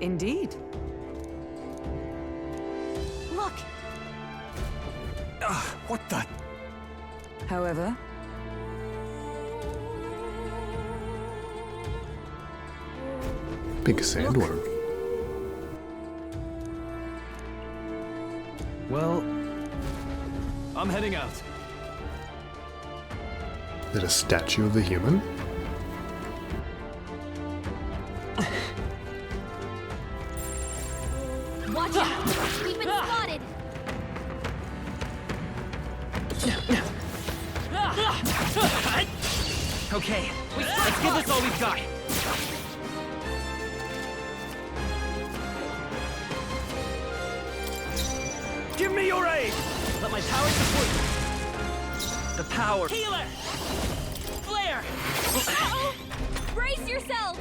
Indeed. Look! What the? However, Big sandworm. Well, I'm heading out. Is it a statue of a human? Watch out! We've been spotted! Okay, let's give this all we've got. Give me your aid! Let my power support you. The power. Healer! Flare! Uh-oh! Brace yourselves!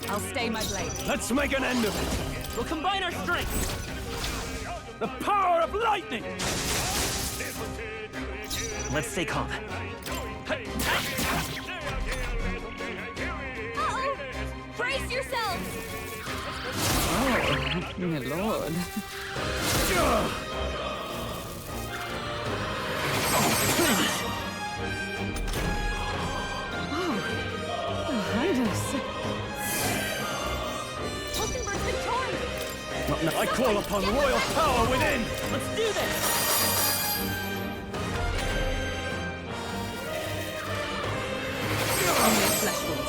I'll stay my blade. Let's make an end of it! We'll combine our strengths. The power of lightning! Let's stay calm. Uh-oh! Brace yourselves! Oh, my lord. Highness. Hulkenberg's been charmed! I call upon royal power within! Let's do this! Only a flesh wound.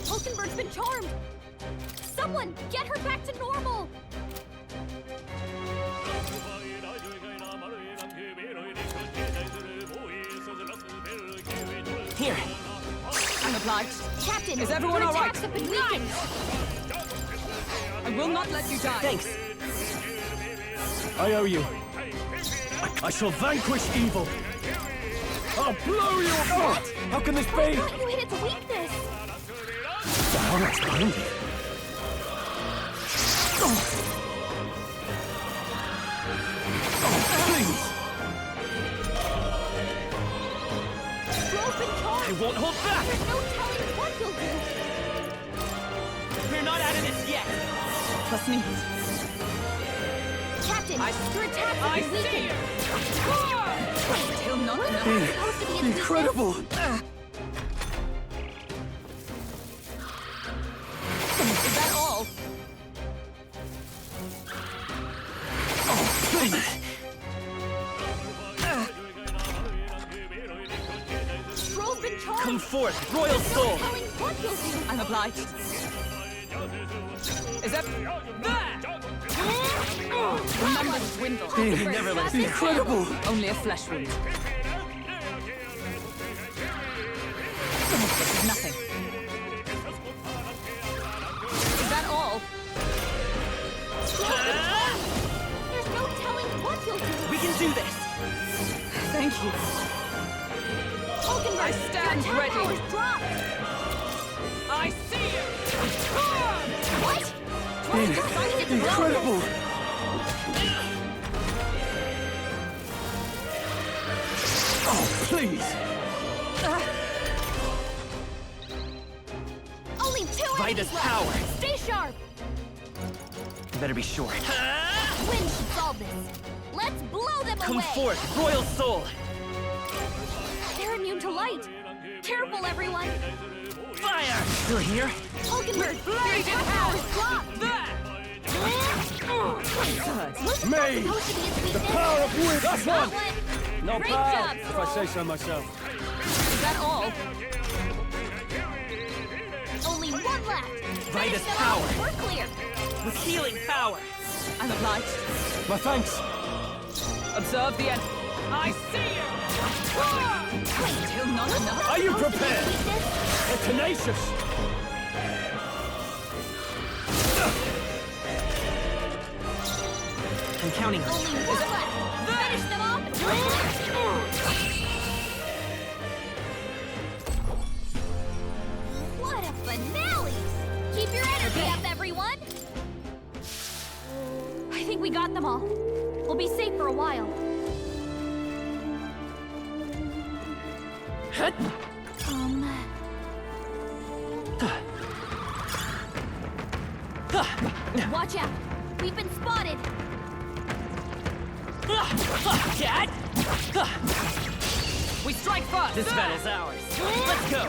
Hulkenberg's been charmed! Someone, get her back to normal! Here. I'm obliged. Captain, Is everyone your all right? attacks have been weakened! I will not let you die. Thanks. I owe you. I shall vanquish evil. I'll blow you apart! How can this I be? thought you hit its weakness! The hell is behind you? Please! Stroll's been charmed! I won't hold back! There's no telling what you'll do! We're not out of this yet! Trust me. Captain, your attacks have I been see weakened! you! Still not enough. Supposed to be its Incredible! Is that all? Please! Stroll's been charmed! Come forth, royal soul! Telling what you'll do! I'm obliged. Is that... The numbers dwindle. Never let us Incredible! Only a flesh wound. This is nothing. Is that all? There's no telling what you'll do! We can do this! Thank you. Hulkenberg, I stand your attack ready. powers dropped! I see you! What? Trying to fight its Incredible! Oh, please! Only two Vitus enemies left! power. Stay sharp! You better be sure. Wind should solve this. Let's blow them Come away! forth, royal soul! They're immune to light! Careful, everyone! Fire! Still here? Hulkenberg, your attack powers dropped! Me! The power of wood! That's one! No Great power, job, if I say so myself. Is that all? Only one left! Vitus Finish them power. off. We're clear! With healing power! I'm obliged. My thanks! Observe the end. I see you! Still not enough. Are you Supposed to be prepared? weakness. They're tenacious! I'm counting on Only you. one left! Finish them off and we're clear! What a finale! Keep your energy up, everyone! I think think we got them all. We'll be safe for a while. Watch out! We've been spotted! Cat! We strike first! This battle's ours. Let's go!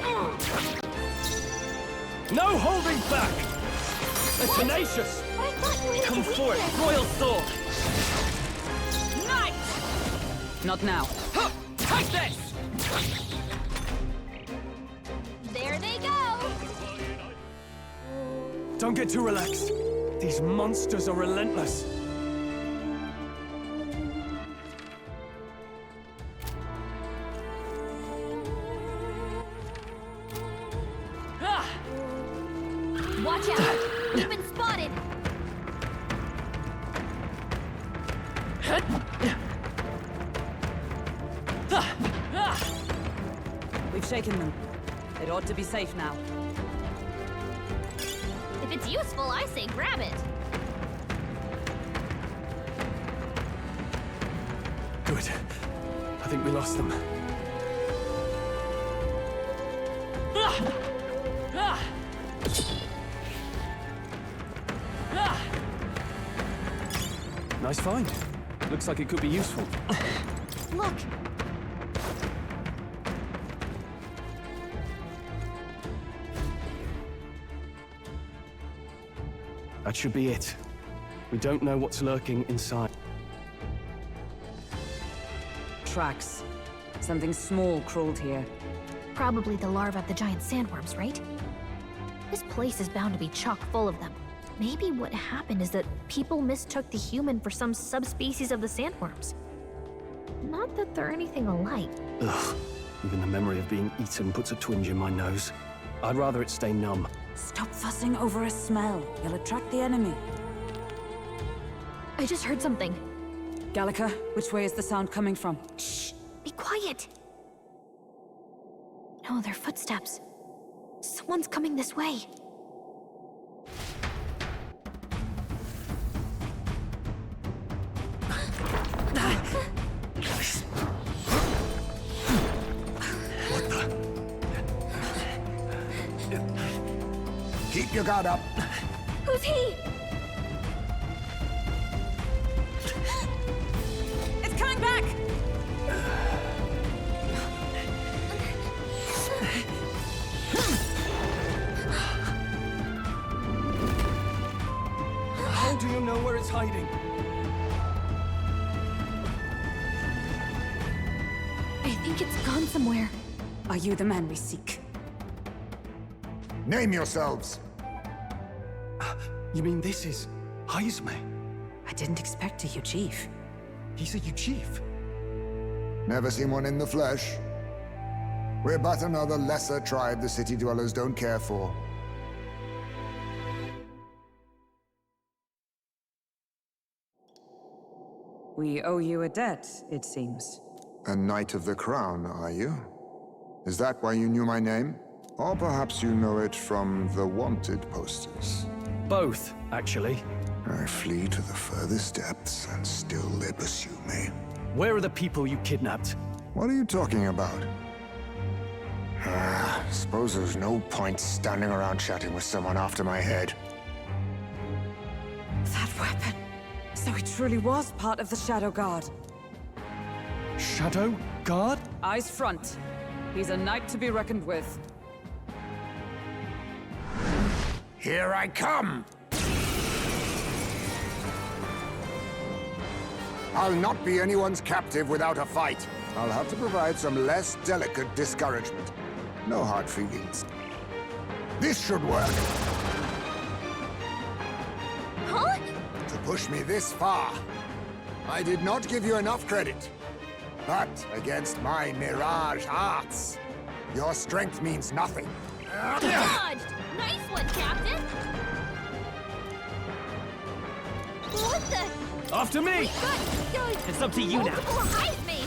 No holding back! They're tenacious! But I thought you hit Come the forth, weakness. Royal Sword! Knight! Not now. Huh! Take this! There they go! Don't get too relaxed. These monsters are relentless. Watch out! We've been spotted! We've shaken them. It ought to be safe now. If it's useful, I say grab it. Good. I think we lost them. Nice find. Looks like it could be useful. Look! That should be it. We don't know what's lurking inside. Tracks. Something small crawled here. Probably the larvae of the giant sandworms, right? This place is bound to be chock full of them. Maybe what happened is that people mistook the human for some subspecies of the sandworms. Not that they're anything alike. Ugh. Even the memory of being eaten puts a twinge in my nose. I'd rather it stay numb. Stop fussing over a smell. You'll attract the enemy. I just heard something. Gallica, which way is the sound coming from? Shh! Be quiet! No, they're footsteps. Someone's coming this way. Keep your guard up. Who's he? It's coming back! How do you know where it's hiding? I think it's gone somewhere. Are you the man we seek? Name yourselves. You mean this is Heisme? I didn't expect a Chief. He's a Chief. Never seen one in the flesh. We're but another lesser tribe the city dwellers don't care for. We owe you a debt, it seems. A Knight of the Crown, are you? Is that why you knew my name? Or perhaps you know it from the wanted posters. Both, actually. I flee to the furthest depths, and still they pursue me. Where are the people you kidnapped? What are you talking about? Suppose there's no point standing around chatting with someone after my head. That weapon. So he truly was part of the Shadow Guard. Shadow Guard? Eyes front. He's a knight to be reckoned with. Here I come! I'll not be anyone's captive without a fight. I'll have to provide some less delicate discouragement. No hard feelings. This should work. Huh? To push me this far, I did not give you enough credit. But against my mirage arts, your strength means nothing. Dodged! Nice one, Captain! What the? After me! Good. It's up to you now. Multiple hive me!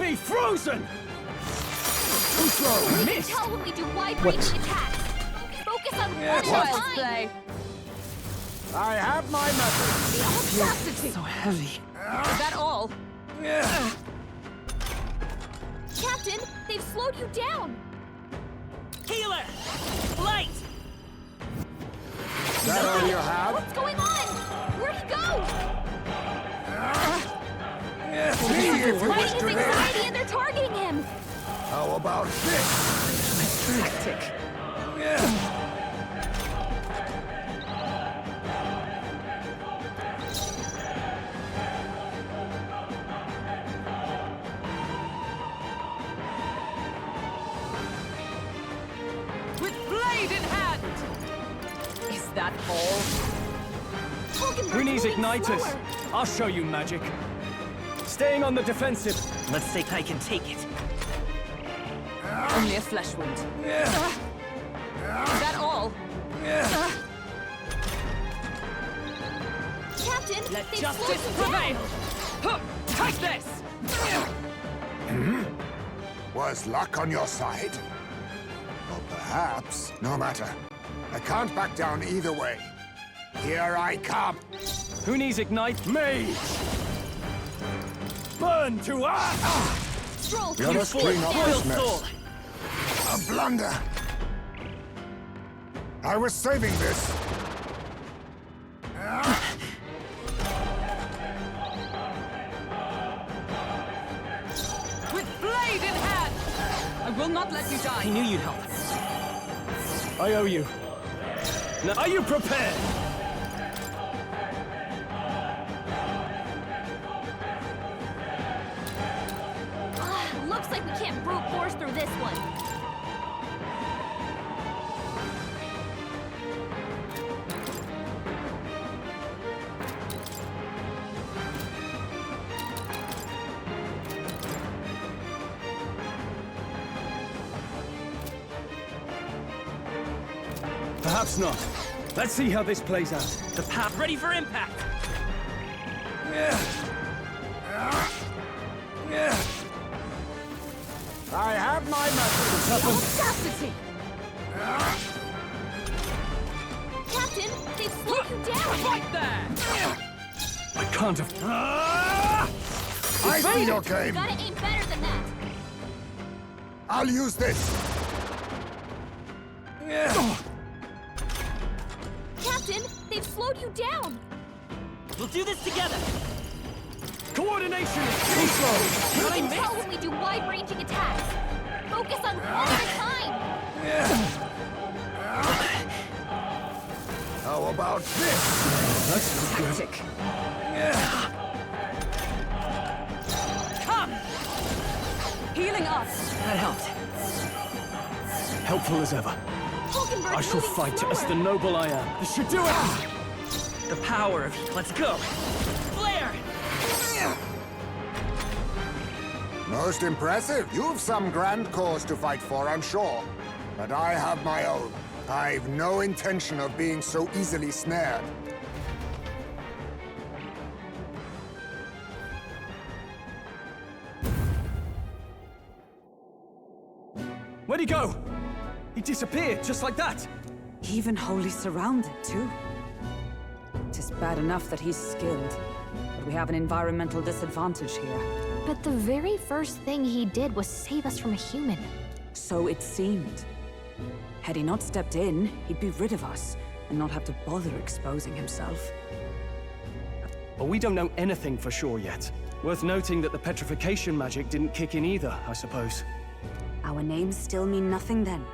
Be frozen! Too slow! Missed! Tell when we do wide-ranging attacks! Focus on one at a Child's time! play. I have my methods. The Audacity! So heavy. Is that all? Captain, they've slowed you down! Healer! Light! Is that all you have? What's going on? Where'd he go? See if you wish Fighting to his live. anxiety and they're targeting him! How about this? Tactic. With blade in hand! Is that all? Who needs moving igniters? slower. I'll show you magic. Staying on the defensive. Let's say I can take it. Only a flesh wound. Is that all? Captain, Let they've justice slowed you prevail! down! Huh, take this! Was luck on your side? Or perhaps, no matter. I can't back down either way. Here I come. Who needs ignite? Mage! Burn to ash! Stroll, Let us clean up Royal this mess. soul! A blunder. I was saving this. With blade in hand! I will not let you I die! knew you'd help. I owe you. Now, are you prepared? Looks like we can't brute force through this one. Perhaps not. Let's see how this plays out. The path ready for impact! I have my message. Audacity! Captain, they've slowed you down! Right there! I can't have... I see your game. Gotta aim better than that! I'll use this. Captain, they've slowed you down! We'll do this together! Coordination is too slow! You can tell when we do wide-ranging attacks! Focus on one at a time! How about this? That's not good. Tactic. Come! Healing us! That helped. Helpful as ever. Hulkenberg's I shall moving fight slower. as the noble I am. This should do it! The power of... Let's go! Flare! Most impressive. You've some grand cause to fight for, I'm sure. But I have my own. I've no intention of being so easily snared. Where'd he go? He disappeared just like that. Even wholly surrounded, too. Tis bad enough that he's skilled, but we have an environmental disadvantage here. But the very first thing he did was save us from a human. So it seemed. Had he not stepped in, he'd be rid of us, and not have to bother exposing himself. But we don't know anything for sure yet. Worth noting that the petrification magic didn't kick in either, I suppose. Our names still mean nothing then.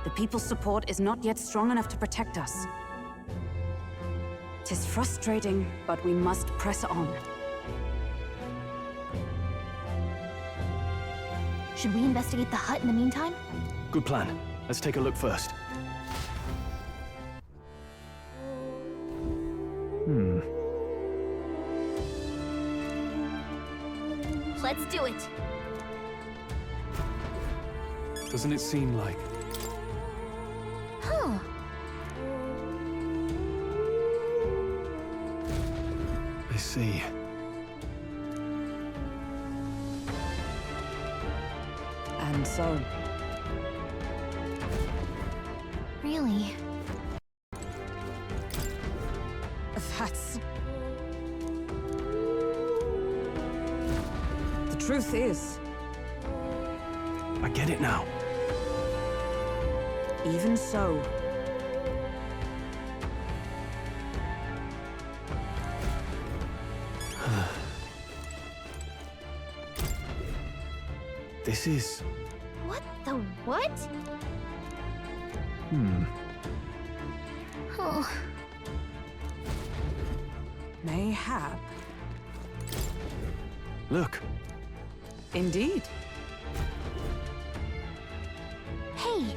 The people's support is not yet strong enough to protect us. Tis frustrating, but we must press on. Should we investigate the hut in the meantime? Good plan. Let's take a look first. Let's do it! Doesn't it seem like... Huh. I see. And so, Really? that's... truth is, I get it now. even so, This is... What the what? Oh, mayhap. Look. Indeed. hey,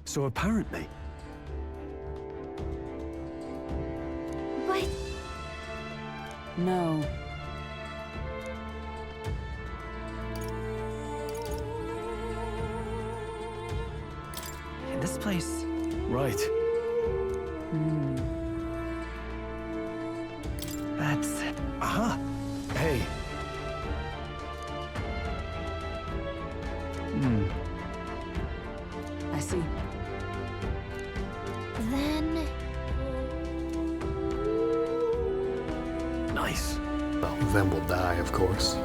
So apparently... but No. In this place. Right. That's... Aha! Hey. I see. then Nice. Well, then we'll die, of course.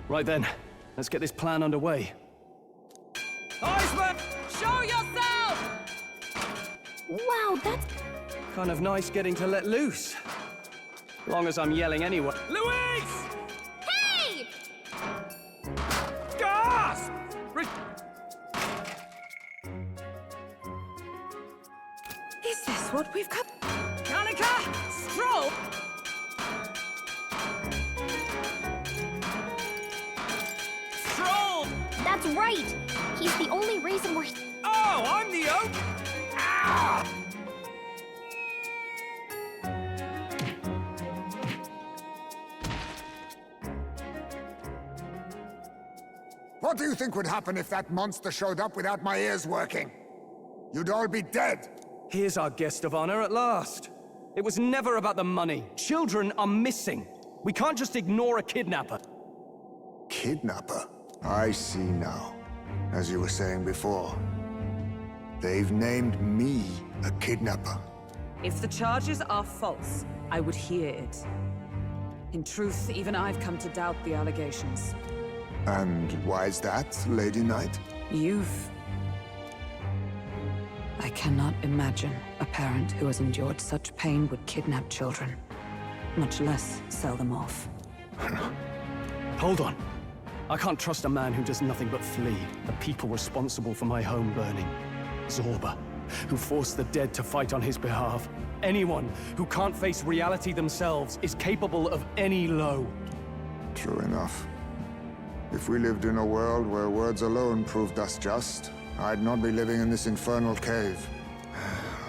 Right then, let's get this plan underway. Iceman, show yourself! wow, that's Kind of nice getting to let loose. Long as I'm yelling anyway. Louise! hey! Gasp! Is this what we've come? Kanika! Stroll! Stroll! That's right. He's the only reason we're. Oh, I'm the oak! Ah! What do you think would happen if that monster showed up without my ears working? You'd all be dead. Here's our guest of honor at last. It was never about the money. Children are missing. We can't just ignore a kidnapper. Kidnapper? I see now. As you were saying before, they've named me a kidnapper. If the charges are false, I would hear it. In truth, even I've come to doubt the allegations. And why is that, Lady Knight? I cannot imagine a parent who has endured such pain would kidnap children, much less sell them off. Hold on. I can't trust a man who does nothing but flee. The people responsible for my home burning. Zorba, who forced the dead to fight on his behalf. Anyone who can't face reality themselves is capable of any low. True enough. If we lived in a world where words alone proved us just, I'd not be living in this infernal cave.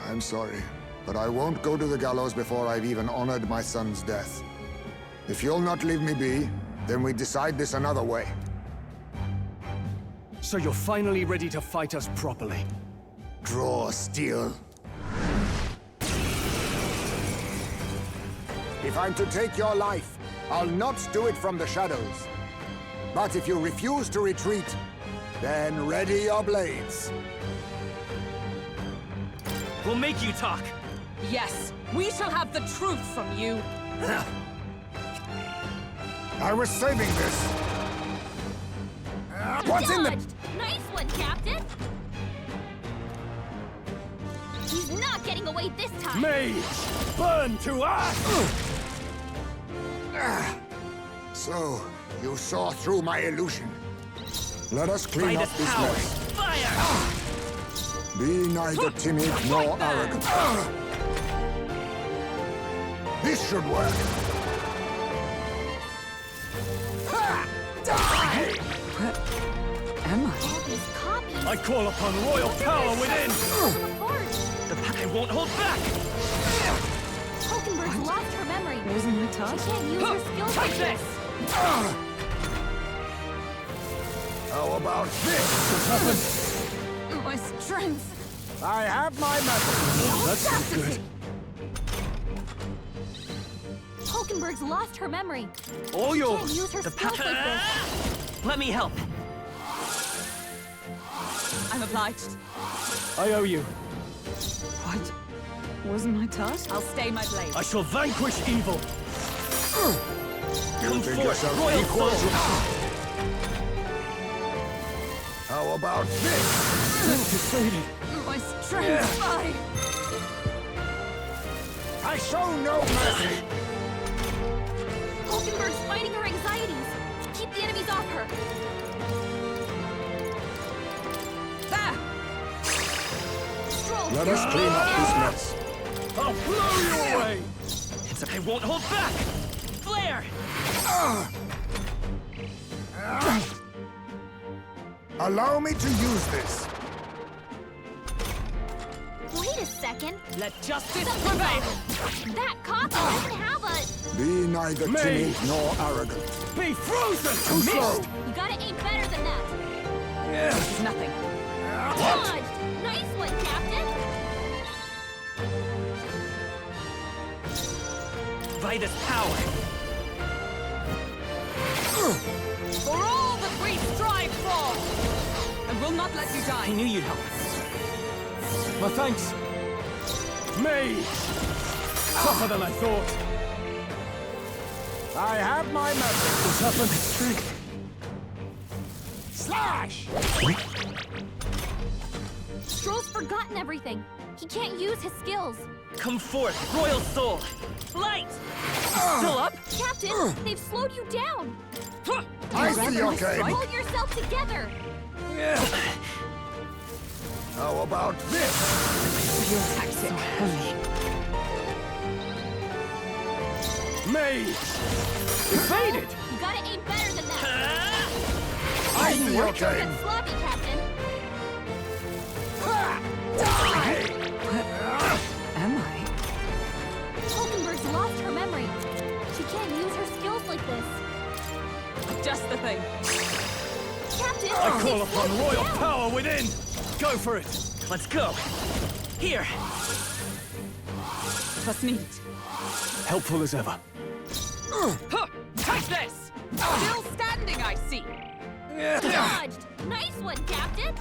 I'm sorry, but I won't go to the gallows before I've even honored my son's death. If you'll not leave me be, then we decide this another way. So you're finally ready to fight us properly. Draw steel. If I'm to take your life, I'll not do it from the shadows. But if you refuse to retreat, then ready your blades. We'll make you talk. Yes, we shall have the truth from you. I was saving this. What's in the... Dodged. Nice one, Captain. He's not getting away this time. Mage! Burn to ash! So, you saw through my illusion. Let us clean up Brightest this power! mess. Fire! Be neither timid nor arrogant. This should work. Ha! Die! Am I? All these copies. I call upon royal power within! Falling apart. The pack won't hold back! Hulkenberg's lost her memory. Losing my She touch? can't use her skills Take like this! How about this? My strength. I have my method. That's good. Hulkenberg's lost her memory. All She yours. can't use her skills like this. Let me help. I'm obliged. I owe you. What? Wasn't my task? I'll stay my blade. I shall vanquish evil. You Come think forth, yourself royal equal soul. to... How about this? Defeated. My strength. Fly. I show no mercy! Hulkenberg's fighting her anxieties. Keep the enemies off her. There! Stroll. Let us clean up this mess. I'll blow you away! I won't hold back. Flare. Allow me to use this. Wait a second. Let justice Something's prevail! wrong. That copy doesn't have a... Be neither Me. timid nor arrogant. Be frozen! Too slow! You gotta aim better than that. This is nothing. Dodged. Nice one, Captain. By this power. For all that we strive for! I will not let you I die. knew you'd help. My thanks. Mage! Tougher than I thought. I have my method. What's happened? Strength. Slash! Stroll's forgotten everything. He can't use his skills. Come forth, royal soul. Light. Still up? Captain, they've slowed you down. I see your Strike. game. Hold yourself together. How about this? Your attacks so heavy. Mage! Evaded! You gotta aim better than that. I see your Don't game. get sloppy, Captain. Am I? Hulkenberg's lost her memory. She can't use her skills like this. Just the thing. Captain, I call they've upon slowed you royal down. power within! Go for it! Let's go. Here. Trust needed. Helpful as ever. Huh! Take this! Still standing, I see. Dodged. Nice one, Captain.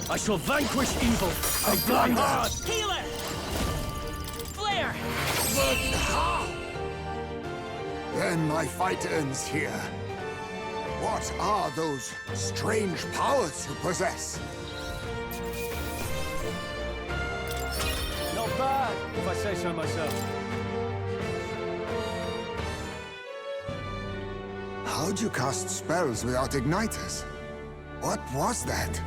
I shall vanquish evil. I die hard! Healer. Flare. Then my fight ends here. What are those strange powers you possess? Not bad, if I say so myself. How'd you cast spells without igniters? What was that?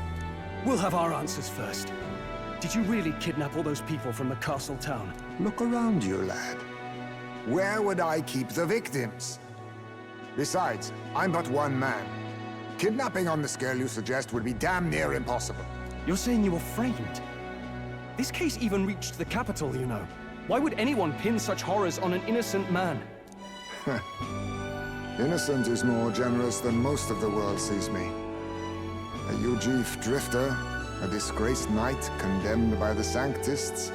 We'll have our answers first. Did you really kidnap all those people from the castle town? Look around you, lad. Where would I keep the victims? Besides, I'm but one man. Kidnapping on the scale you suggest would be damn near impossible. You're saying you were framed? This case even reached the capital, you know. Why would anyone pin such horrors on an innocent man? Innocent is more generous than most of the world sees me. A Ujif drifter, a disgraced knight condemned by the Sanctists.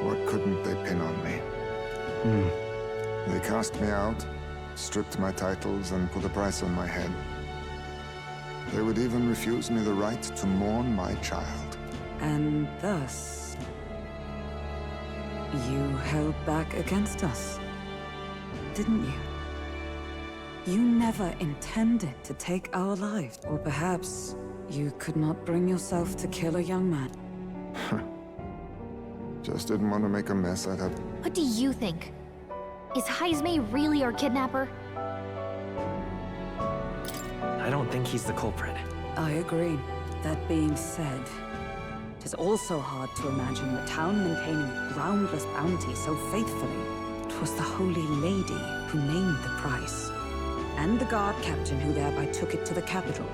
What couldn't they pin on me? They cast me out, stripped my titles, and put a price on my head. They would even refuse me the right to mourn my child. And thus, you held back against us, didn't you? You never intended to take our lives. Or perhaps you could not bring yourself to kill a young man. Just didn't want to make a mess out of... What do you think? Is Heismay really our kidnapper? I don't think he's the culprit. I agree. That being said, it is also hard to imagine the town maintaining a groundless bounty so faithfully. It was the Holy Lady who named the price, and the guard captain who thereby took it to the capital.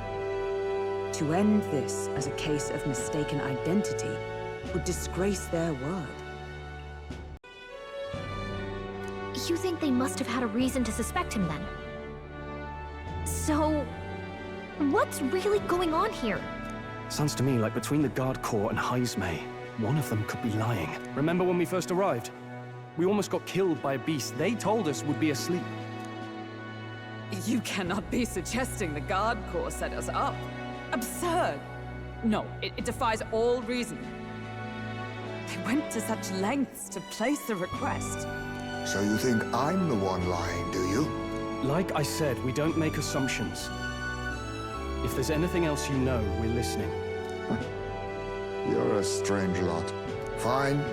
To end this as a case of mistaken identity would disgrace their word. You think they must have had a reason to suspect him then? So, what's really going on here? Sounds to me like between the Guard Corps and Heismay, one of them could be lying. Remember when we first arrived? We almost got killed by a beast they told us would be asleep. You cannot be suggesting the Guard Corps set us up. Absurd! No, it defies all reason. They went to such lengths to place the request. So you think I'm the one lying, do you? Like I said, we don't make assumptions. If there's anything else you know, we're listening. You're a strange lot. Fine.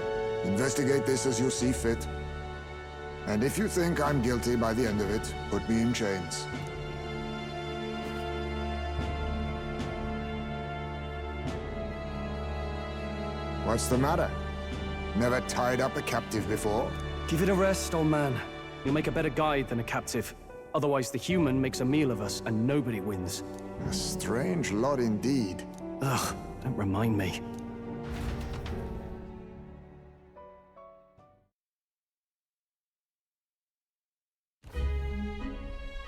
Investigate this as you see fit. And if you think I'm guilty by the end of it, put me in chains. What's the matter? Never tied up a captive before? Give it a rest, old man. You'll make a better guide than a captive. Otherwise, the human makes a meal of us, and nobody wins. A strange lot indeed. Ugh, don't remind me.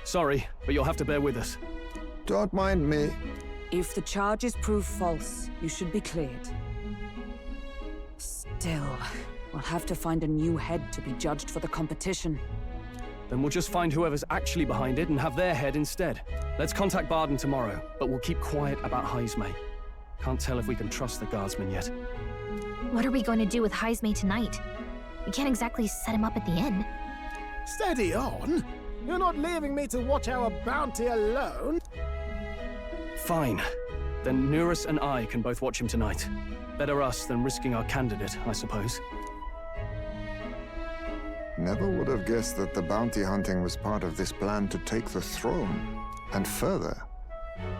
Sorry, but you'll have to bear with us. Don't mind me. If the charges prove false, you should be cleared. Still, we'll have to find a new head to be judged for the competition. Then we'll just find whoever's actually behind it and have their head instead. Let's contact Barden tomorrow, but we'll keep quiet about Heismay. Can't tell if we can trust the guardsman yet. What are we going to do with Heismay tonight? We can't exactly set him up at the inn. Steady on. You're not leaving me to watch our bounty alone. Fine. Then Nurus and I can both watch him tonight. Better us than risking our candidate, I suppose. Never would have guessed that the bounty hunting was part of this plan to take the throne. And further,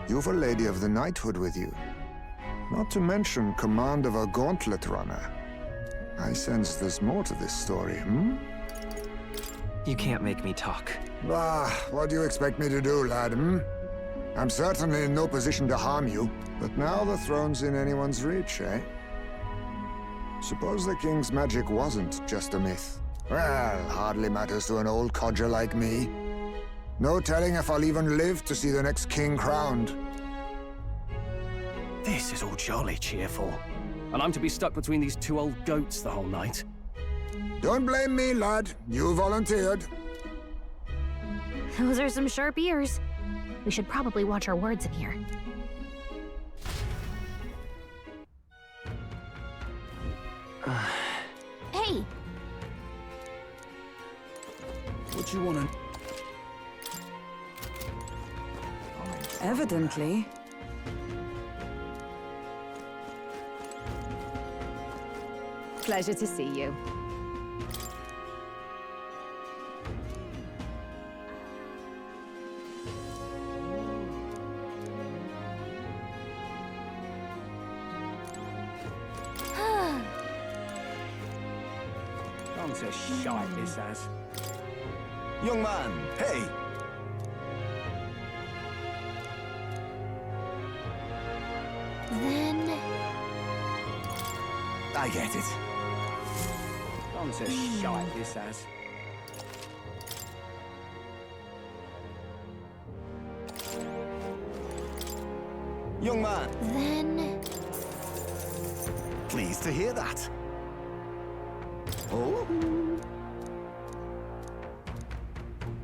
you've a Lady of the Knighthood with you. Not to mention command of a gauntlet runner. I sense there's more to this story, hmm? You can't make me talk. What do you expect me to do, lad, hmm? I'm certainly in no position to harm you, but now the throne's in anyone's reach, eh? Suppose the king's magic wasn't just a myth. Well, hardly matters to an old codger like me. No telling if I'll even live to see the next king crowned. This is all jolly cheerful. And I'm to be stuck between these two old goats the whole night. Don't blame me, lad. You volunteered. Those are some sharp ears. We should probably watch our words in here. Hey! What you wanna... Evidently. Pleasure to see you. Comes a shite, this has. Young man, hey! Then... I get it. Comes a shite, this has. Young man. Then... Pleased to hear that. Oh?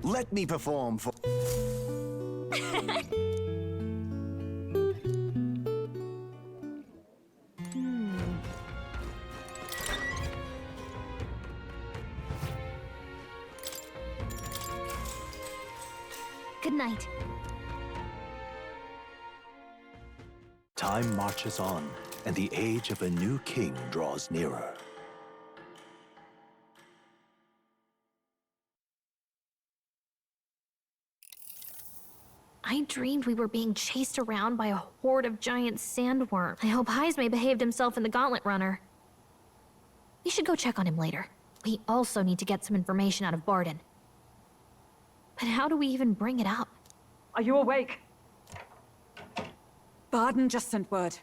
Let me perform for... Good night. Time marches on, and the age of a new king draws nearer. I dreamed we were being chased around by a horde of giant sandworms. I hope Heismay behaved himself in the Gauntlet Runner. We should go check on him later. We also need to get some information out of Barden. But how do we even bring it up? Are you awake? Barden just sent word.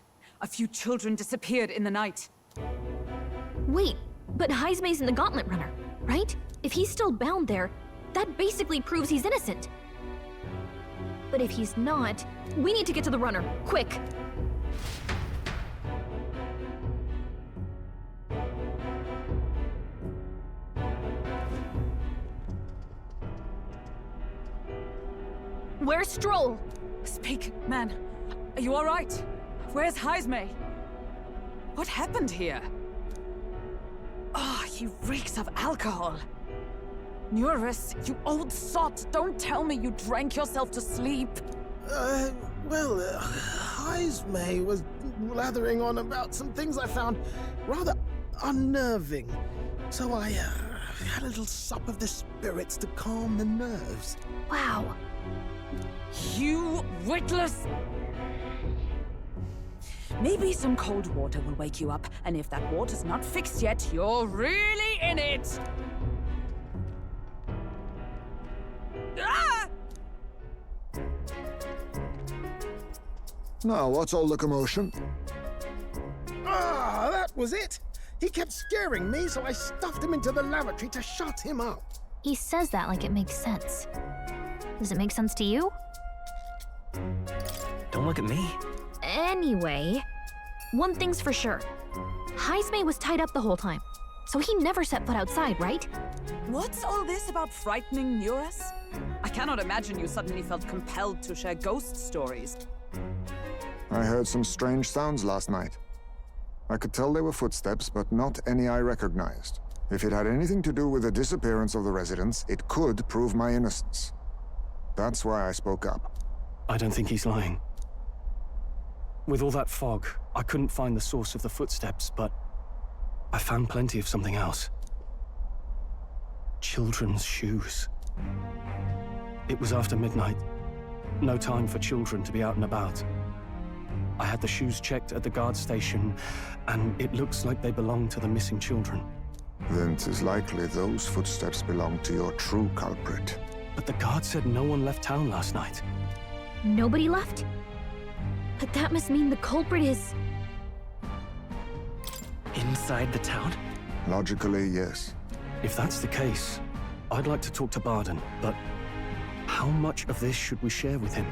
A few children disappeared in the night. Wait, but Heismay's in the Gauntlet Runner, right? If he's still bound there, that basically proves he's innocent. But if he's not, we need to get to the runner, quick! Where's Stroll? Speak, man. Are you all right? Where's Heisme? What happened here? Oh, he reeks of alcohol. Nuris, you old sot, don't tell me you drank yourself to sleep. Heisme was blathering on about some things I found rather unnerving. So I had a little sup of the spirits to calm the nerves. Wow. You witless... Maybe some cold water will wake you up, and if that water's not fixed yet, you're really in it! Ah! Now, what's all the commotion? Ah, that was it! He kept scaring me, so I stuffed him into the lavatory to shut him up. He says that like it makes sense. Does it make sense to you? Don't look at me. Anyway, one thing's for sure. Heisme was tied up the whole time, so he never set foot outside, right? What's all this about frightening Nuris? I cannot imagine you suddenly felt compelled to share ghost stories. I heard some strange sounds last night. I could tell they were footsteps, but not any I recognized. If it had anything to do with the disappearance of the residents, it could prove my innocence. That's why I spoke up. I don't think he's lying. With all that fog, I couldn't find the source of the footsteps, but I found plenty of something else. Children's shoes. It was after midnight. No time for children to be out and about. I had the shoes checked at the guard station, and it looks like they belong to the missing children. Then 'tis likely those footsteps belong to your true culprit. But the guard said no one left town last night. Nobody left? But that must mean the culprit is... Inside the town? Logically, yes. If that's the case, I'd like to talk to Barden, but how much of this should we share with him?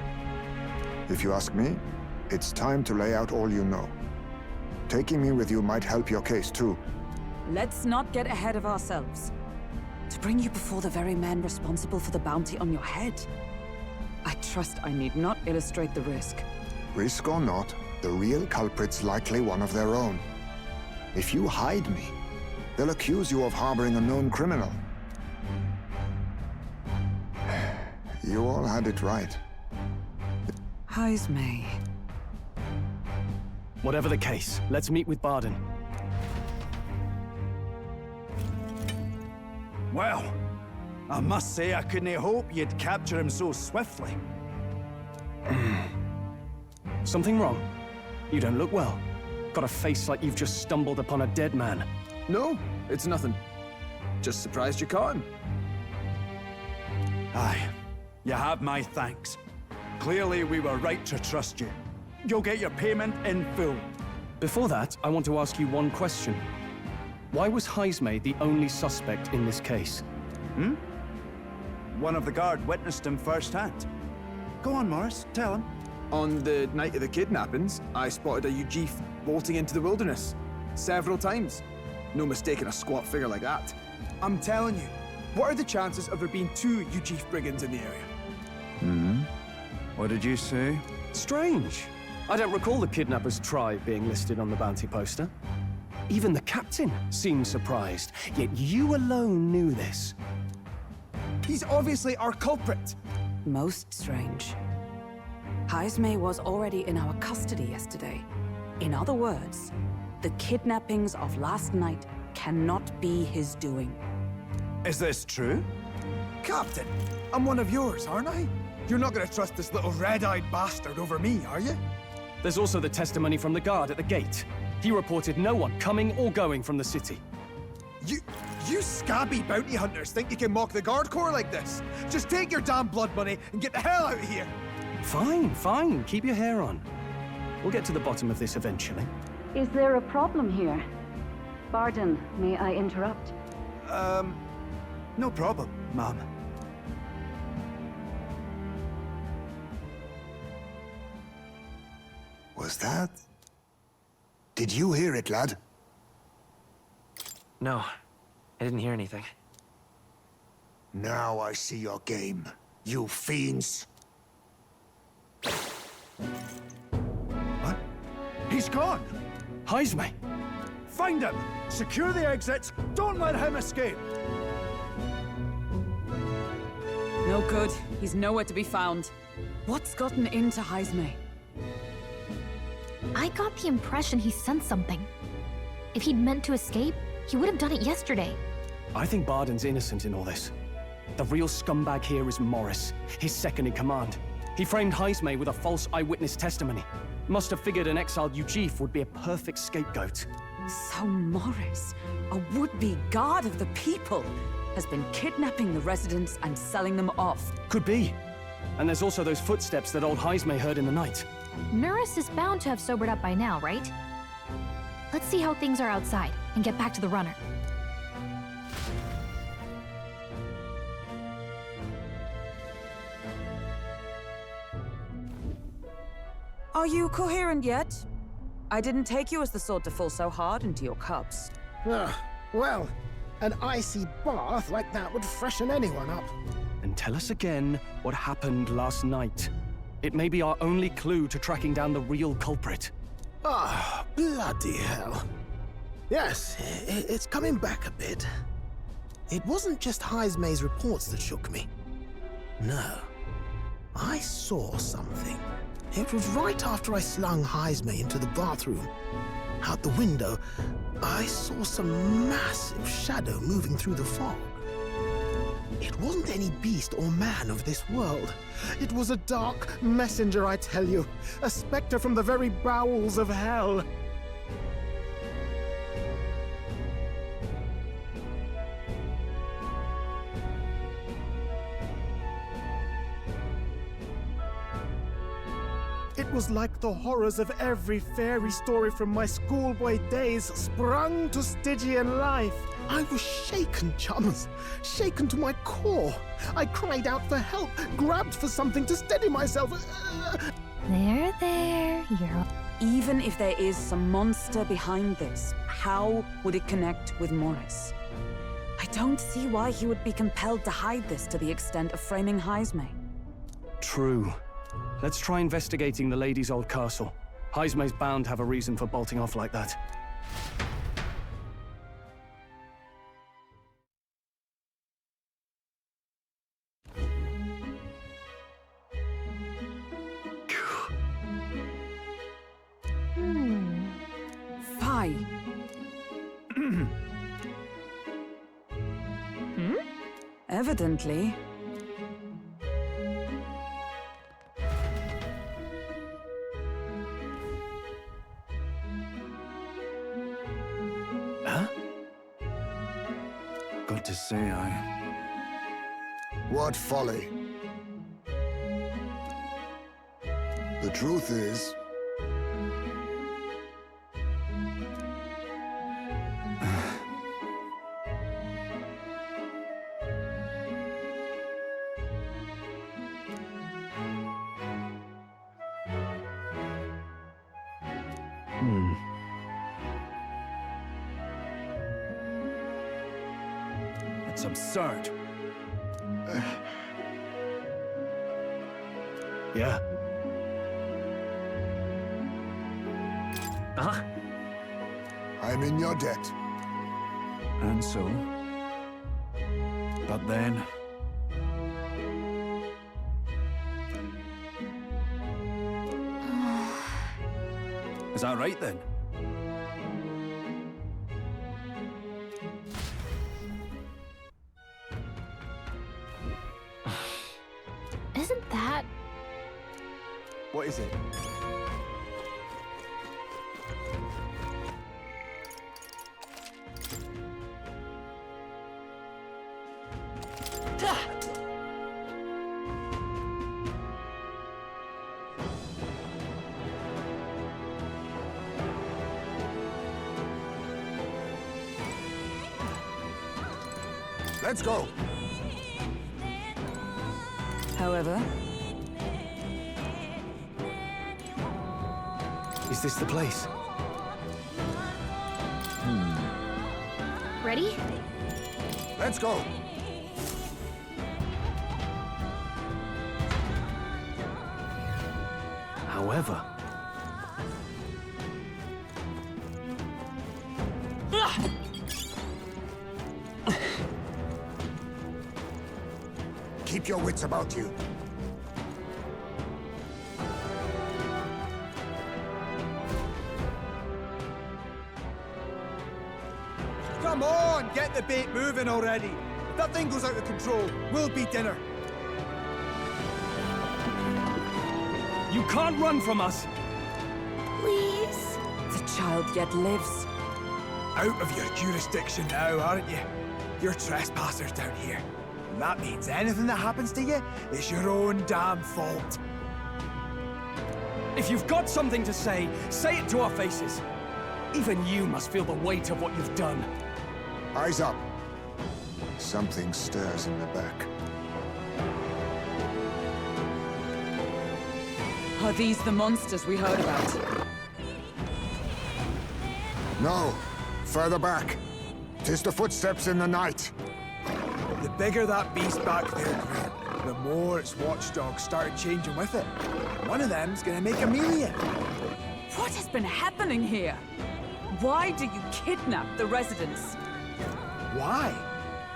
If you ask me, it's time to lay out all you know. Taking me with you might help your case, too. Let's not get ahead of ourselves. To bring you before the very man responsible for the bounty on your head. I trust I need not illustrate the risk. Risk or not, the real culprit's likely one of their own. If you hide me, they'll accuse you of harboring a known criminal. You all had it right. Heisme. Whatever the case, let's meet with Barden. Well, I must say I couldn't hope you'd capture him so swiftly. Something wrong? You don't look well. Got a face like you've just stumbled upon a dead man. No, it's nothing. Just surprised you caught him. Aye, you have my thanks. Clearly we were right to trust you. You'll get your payment in full. Before that, I want to ask you one question. Why was Heisme the only suspect in this case? One of the guard witnessed him firsthand. Go on, Morris, tell him. On the night of the kidnappings, I spotted a Ujif bolting into the wilderness. Several times. No mistaking a squat figure like that. I'm telling you, what are the chances of there being 2 Ujif brigands in the area? What did you say? Strange. I don't recall the kidnappers' tribe being listed on the bounty poster. Even the captain seemed surprised, yet you alone knew this. He's obviously our culprit. Most strange. Heisme was already in our custody yesterday. In other words, the kidnappings of last night cannot be his doing. Is this true? Captain, I'm one of yours, aren't I? You're not gonna trust this little red-eyed bastard over me, are you? There's also the testimony from the guard at the gate. He reported no one coming or going from the city. You scabby bounty hunters think you can mock the guard corps like this? Just take your damn blood money and get the hell out of here! Fine, fine. Keep your hair on. We'll get to the bottom of this eventually. Is there a problem here? Barden, may I interrupt? No problem, ma'am. Was that? Did you hear it, lad? No, I didn't hear anything. Now I see your game, you fiends. What? He's gone! Heisme! Find him! Secure the exits! Don't let him escape! No good. He's nowhere to be found. What's gotten into Heisme? I got the impression he sensed something. If he'd meant to escape, he would have done it yesterday. I think Barden's innocent in all this. The real scumbag here is Morris, his second in command. He framed Heisme with a false eyewitness testimony. Must have figured an exiled Ujif would be a perfect scapegoat. So Morris, a would-be guard of the people, has been kidnapping the residents and selling them off. Could be. And there's also those footsteps that old Heisme heard in the night. Nuris is bound to have sobered up by now, right? Let's see how things are outside and get back to the runner. Are you coherent yet? I didn't take you as the sort to fall so hard into your cups. Well, an icy bath like that would freshen anyone up. And tell us again what happened last night. It may be our only clue to tracking down the real culprit. Ah, bloody hell. Yes, it's coming back a bit. It wasn't just Heisme's reports that shook me. No. I saw something. It was right after I slung Heisme into the bathroom. Out the window, I saw some massive shadow moving through the fog. It wasn't any beast or man of this world. It was a dark messenger, I tell you. A specter from the very bowels of hell. It was like the horrors of every fairy story from my schoolboy days sprung to Stygian life. I was shaken, chums. Shaken to my core. I cried out for help, grabbed for something to steady myself. There, you're... Even if there is some monster behind this, how would it connect with Morris? I don't see why he would be compelled to hide this to the extent of framing Heisme. True. Let's try investigating the lady's old castle. Heisme's bound to have a reason for bolting off like that. Fi. Evidently. Huh? Got to say, What folly. The truth is, it's absurd. Yeah. Huh? I'm in your debt. And so? But then... Is that right then? Isn't that... What is it? Let's go. However, Is this the place? Ready? Let's go. How However, keep your wits about you. Come on, get the bait moving already. If that thing goes out of control, we'll be dinner. you can't run from us! Please? The child yet lives. Out of your jurisdiction now, aren't you? You're trespassers down here. And that means anything that happens to you is your own damn fault. If you've got something to say it to our faces. Even you must feel the weight of what you've done. Eyes up. Something stirs in the back. Are these the monsters we heard about? No. Further back. 'Tis the footsteps in the night. The bigger that beast back there grew, the more its watchdogs started changing with it. One of them's gonna make a meal of you. What has been happening here? Why do you kidnap the residents? Why?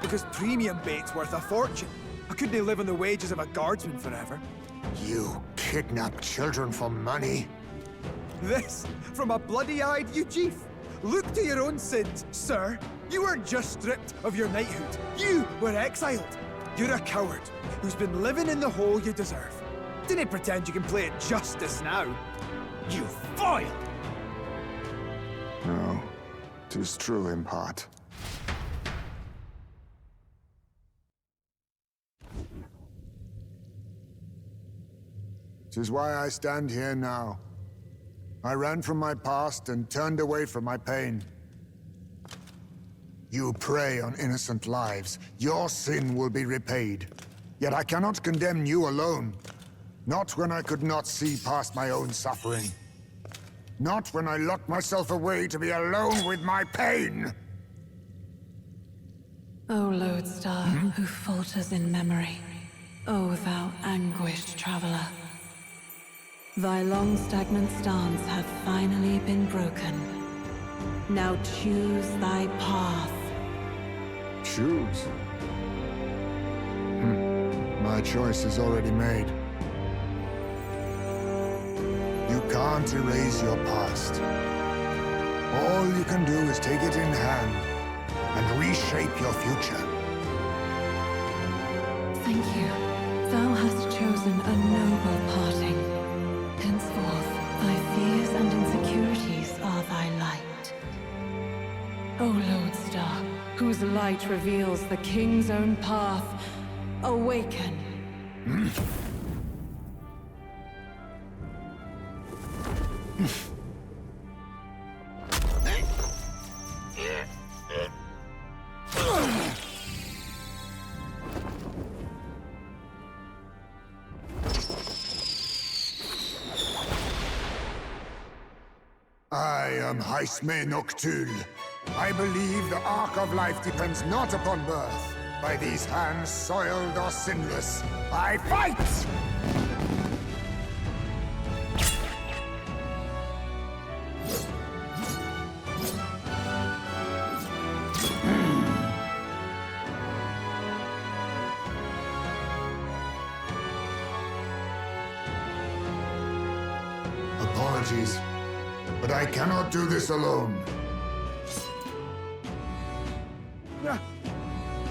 Because premium bait's worth a fortune. I couldn't live on the wages of a guardsman forever. You kidnap children for money? This from a bloody-eyed Ujif. Look to your own sins, sir. You weren't just stripped of your knighthood. You were exiled. You're a coward who's been living in the hole you deserve. Didn't pretend you can play at justice now. You foil! No. 'Tis true in part. 'Tis why I stand here now. I ran from my past and turned away from my pain. You prey on innocent lives. Your sin will be repaid. Yet I cannot condemn you alone. Not when I could not see past my own suffering. Not when I locked myself away to be alone with my pain. O lodestar, who falters in memory, O thou anguished traveler. Thy long stagnant stance hath finally been broken. Now choose thy path. Choose? My choice is already made. You can't erase your past. All you can do is take it in hand and reshape your future. Thank you. Thou hast chosen a noble parting. Henceforth, thy fears and insecurities are thy light. O lodestar, whose light reveals the king's own path, awaken. I am Haisme Noctul. I believe the arc of life depends not upon birth. By these hands, soiled or sinless, I fight! Apologies, but I cannot do this alone.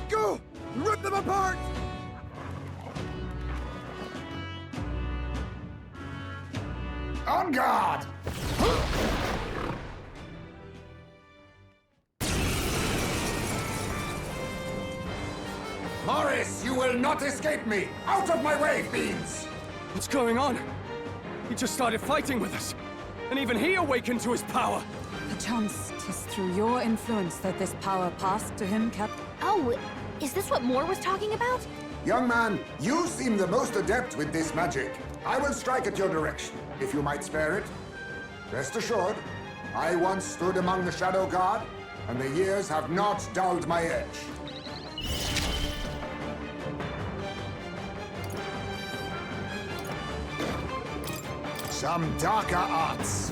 Go! Rip them apart! On guard! Morris, you will not escape me! Out of my way, fiends! What's going on? He just started fighting with us. And even he awakened to his power. Perchance 'tis through your influence that this power passed to him, Cap. Oh, is this what Moore was talking about? Young man, you seem the most adept with this magic. I will strike at your direction, if you might spare it. Rest assured, I once stood among the Shadow Guard, and the years have not dulled my edge. some darker arts.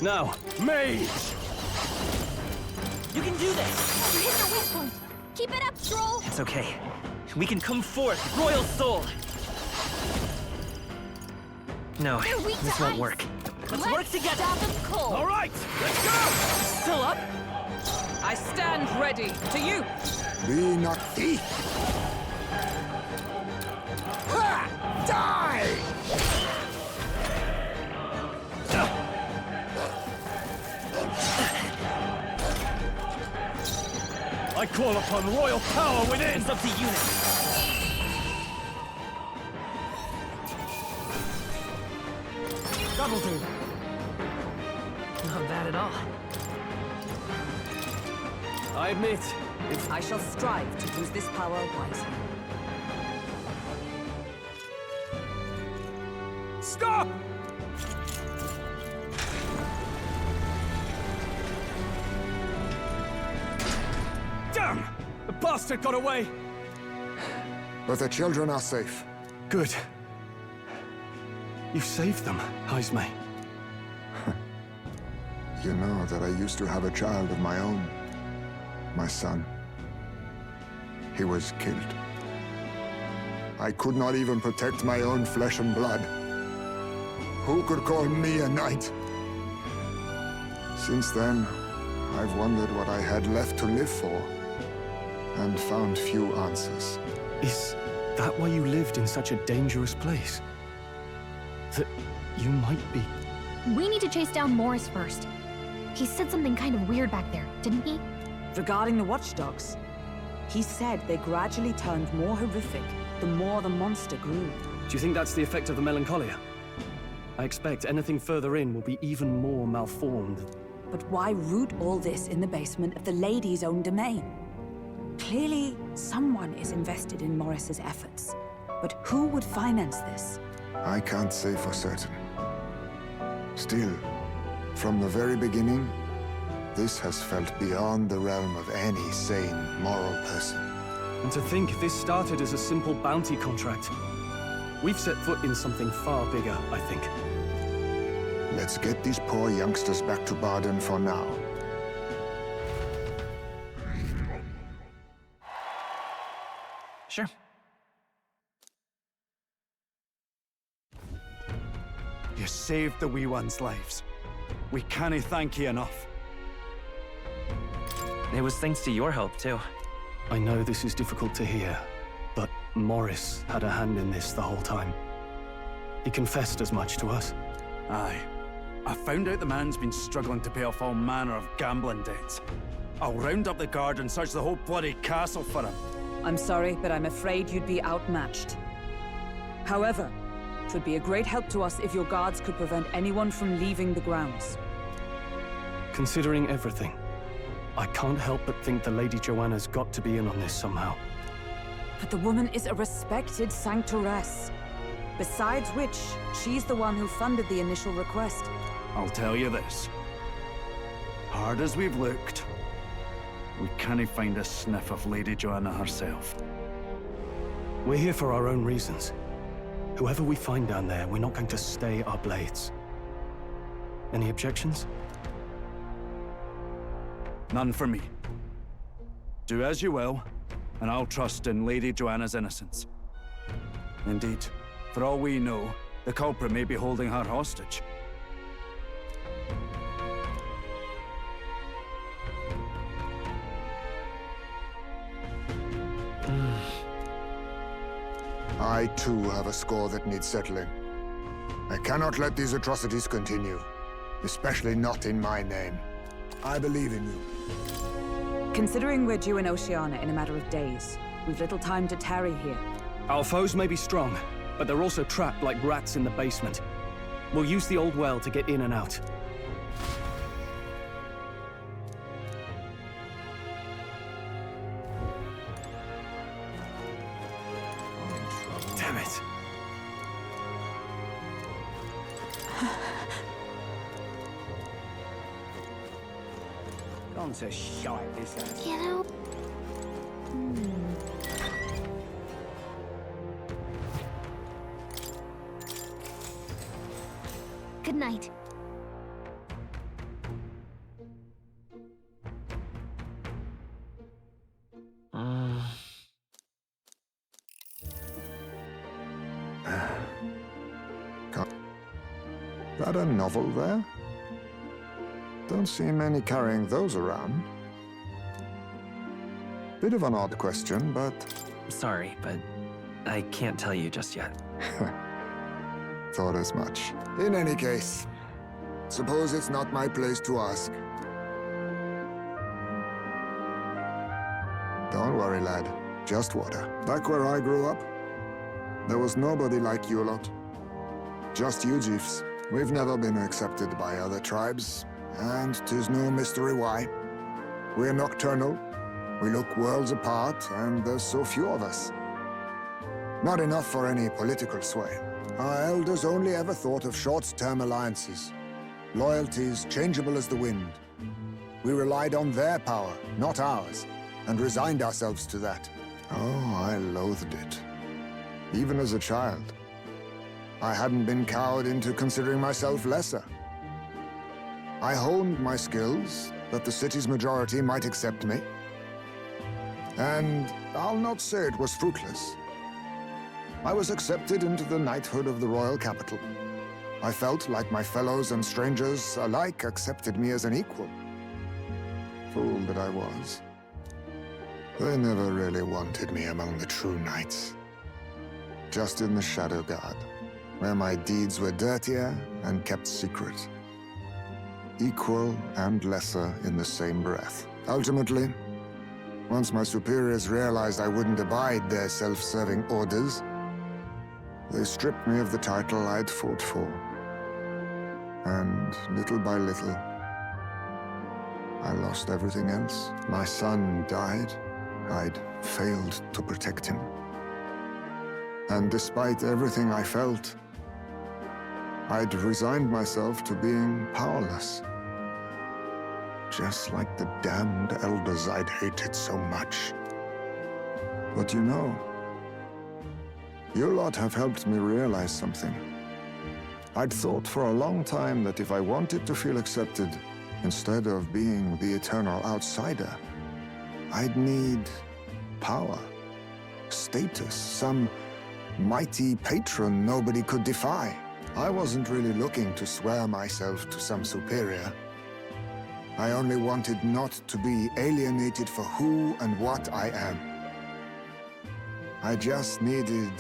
Now, mage! You can do this! You hit your weak point. Keep it up, Stroll. It's okay. We can come forth, Royal Soul! No, They're weak this to won't ice. work. Let's work together! Stop them cold. All right, let's go! Still up? I stand ready. To you! Be not thief. Ha! Die! I call upon royal power within! It's up to you now. That'll do. Not bad at all. I admit, I shall strive to use this power wisely. Stop! Damn! The bastard got away! But the children are safe. Good. You saved them, Heismay. You know that I used to have a child of my own. My son. He was killed. I could not even protect my own flesh and blood. Who could call me a knight? Since then, I've wondered what I had left to live for, and found few answers. Is that why you lived in such a dangerous place? That you might be... We need to chase down Morris first. He said something kind of weird back there, didn't he? Regarding the watchdogs, he said they gradually turned more horrific the more the monster grew. Do you think that's the effect of the melancholia? I expect anything further in will be even more malformed. But why root all this in the basement of the lady's own domain? Clearly, someone is invested in Morris's efforts. But who would finance this? I can't say for certain. Still, from the very beginning, this has felt beyond the realm of any sane, moral person. And to think this started as a simple bounty contract. We've set foot in something far bigger, I think. Let's get these poor youngsters back to Barden for now. Sure. You saved the wee ones' lives. We can't thank you enough. It was thanks to your help, too. I know this is difficult to hear, but Morris had a hand in this the whole time. He confessed as much to us. Aye. I found out the man's been struggling to pay off all manner of gambling debts. I'll round up the guard and search the whole bloody castle for him. I'm sorry, but I'm afraid you'd be outmatched. However, it would be a great help to us if your guards could prevent anyone from leaving the grounds. Considering everything, I can't help but think the Lady Joanna's got to be in on this somehow. But the woman is a respected sanctoress. Besides which, she's the one who funded the initial request. I'll tell you this. Hard as we've looked, we can't find a sniff of Lady Joanna herself. We're here for our own reasons. Whoever we find down there, we're not going to stay our blades. Any objections? None for me. Do as you will, and I'll trust in Lady Joanna's innocence. Indeed, for all we know, the culprit may be holding her hostage. I too have a score that needs settling. I cannot let these atrocities continue, especially not in my name. I believe in you. Considering we're due in Oceania in a matter of days, we've little time to tarry here. Our foes may be strong, but they're also trapped like rats in the basement. We'll use the old well to get in and out. Damn it. Gone to shite, this has. You know... Good night. That a novel there? Don't see many carrying those around. Bit of an odd question, but... Sorry, but I can't tell you just yet. Thought as much. In any case, suppose it's not my place to ask. Don't worry, lad. Just water. Back where I grew up, there was nobody like you lot. Just you chiefs. We've never been accepted by other tribes, and 'tis no mystery why. We're nocturnal, we look worlds apart, and there's so few of us. Not enough for any political sway. Our elders only ever thought of short-term alliances, loyalties changeable as the wind. We relied on their power, not ours, and resigned ourselves to that. Oh, I loathed it. Even as a child. I hadn't been cowed into considering myself lesser. I honed my skills, that the city's majority might accept me. And I'll not say it was fruitless. I was accepted into the knighthood of the royal capital. I felt like my fellows and strangers alike accepted me as an equal. Fool that I was. They never really wanted me among the true knights. Just in the Shadow Guard, where my deeds were dirtier and kept secret. Equal and lesser in the same breath. Ultimately, once my superiors realized I wouldn't abide their self-serving orders, they stripped me of the title I'd fought for. And little by little, I lost everything else. My son died. I'd failed to protect him. And despite everything I felt, I'd resigned myself to being powerless. Just like the damned elders I'd hated so much. But you know, you lot have helped me realize something. I'd thought for a long time that if I wanted to feel accepted, instead of being the eternal outsider, I'd need power, status, some mighty patron nobody could defy. I wasn't really looking to swear myself to some superior. I only wanted not to be alienated for who and what I am. I just needed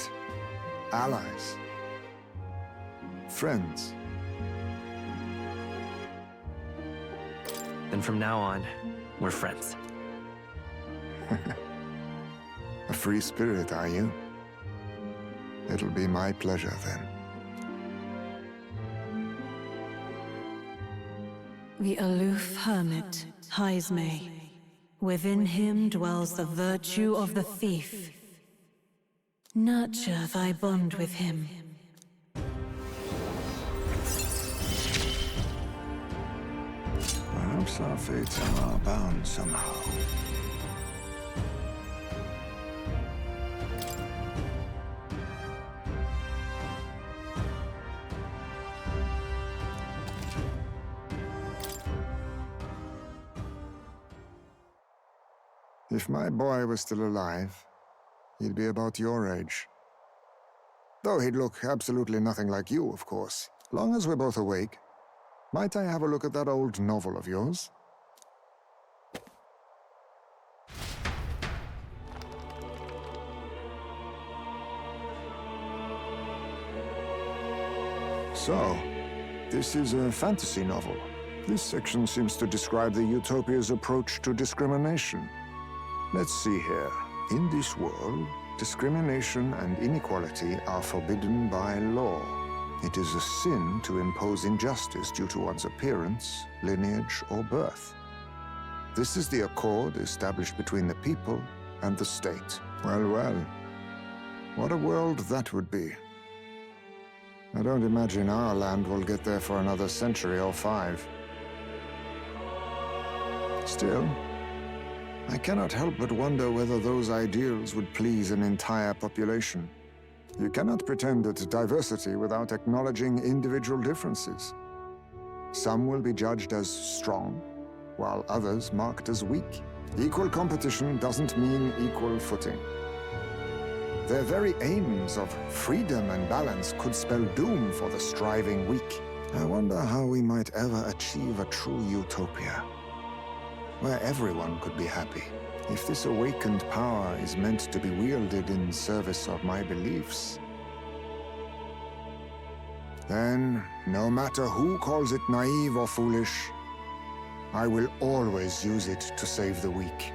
allies. Friends. Then from now on, we're friends. A free spirit, are you? It'll be my pleasure, then. The aloof hermit, Haizme. Within him dwells the virtue of the thief. Nurture thy bond with him. Perhaps our fates are bound somehow. If my boy was still alive, he'd be about your age. Though he'd look absolutely nothing like you, of course. Long as we're both awake, might I have a look at that old novel of yours? So, this is a fantasy novel. This section seems to describe the Utopia's approach to discrimination. Let's see here. In this world, discrimination and inequality are forbidden by law. It is a sin to impose injustice due to one's appearance, lineage, or birth. This is the accord established between the people and the state. Well, well. What a world that would be. I don't imagine our land will get there for another century or 5. Still, I cannot help but wonder whether those ideals would please an entire population. You cannot pretend at diversity without acknowledging individual differences. Some will be judged as strong, while others marked as weak. Equal competition doesn't mean equal footing. Their very aims of freedom and balance could spell doom for the striving weak. I wonder how we might ever achieve a true utopia, where everyone could be happy. If this awakened power is meant to be wielded in service of my beliefs, then, no matter who calls it naive or foolish, I will always use it to save the weak.